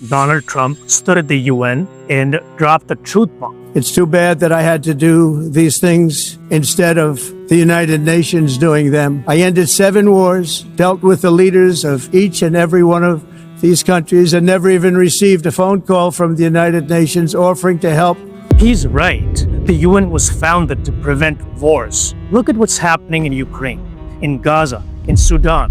Donald Trump stood at the UN and dropped the truth bomb. It's too bad that I had to do these things instead of the United Nations doing them. I ended 7 wars, dealt with the leaders of each and every one of these countries, and never even received a phone call from the United Nations offering to help. He's right. The UN was founded to prevent wars. Look at what's happening in Ukraine, in Gaza, in Sudan.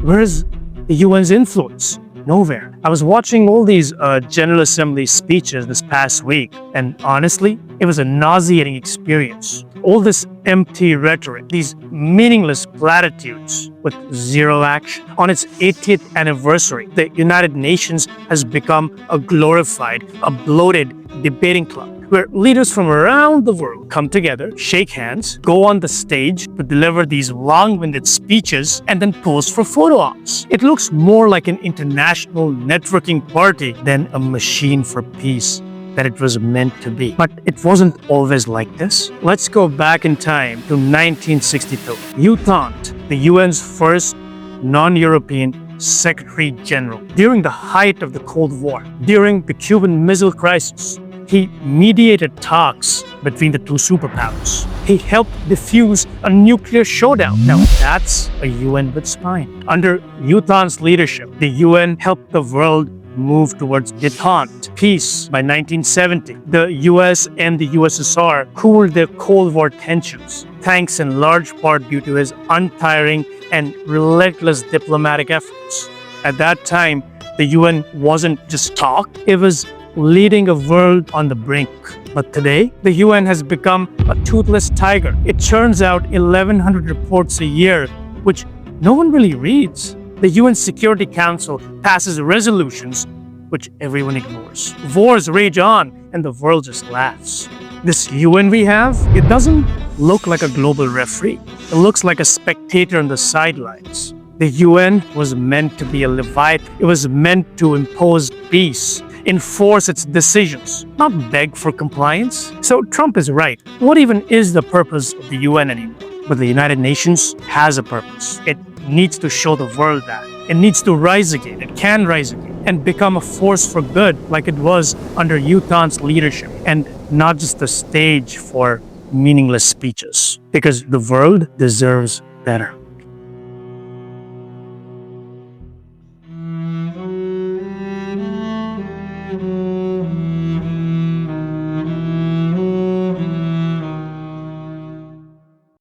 Where's the UN's influence? Nowhere. I was watching all these General Assembly speeches this past week, and honestly, it was a nauseating experience. All this empty rhetoric, these meaningless platitudes with zero action. On its 80th anniversary, the United Nations has become a glorified, a bloated debating club, where leaders from around the world come together, shake hands, go on the stage to deliver these long-winded speeches, and then pose for photo ops. It looks more like an international networking party than a machine for peace that it was meant to be. But it wasn't always like this. Let's go back in time to 1962. Thant, the UN's first non-European Secretary General, during the height of the Cold War, during the Cuban Missile Crisis, he mediated talks between the two superpowers. He helped defuse a nuclear showdown. Now that's a UN with spine. Under Thant's leadership, the UN helped the world move towards détente, peace. By 1970, the US and the USSR cooled their Cold War tensions, thanks in large part due to his untiring and relentless diplomatic efforts. At that time, the UN wasn't just talk, it was leading a world on the brink. But today, the UN has become a toothless tiger. It churns out 1,100 reports a year, which no one really reads. The UN Security Council passes resolutions which everyone ignores. Wars rage on, and the world just laughs. This UN we have, it doesn't look like a global referee. It looks like a spectator on the sidelines. The UN was meant to be a Leviathan. It was meant to impose peace, enforce its decisions, not beg for compliance. So Trump is right. What even is the purpose of the UN anymore? But the United Nations has a purpose. It needs to show the world that. It needs to rise again. It can rise again and become a force for good like it was under Thant's leadership, and not just a stage for meaningless speeches, because the world deserves better.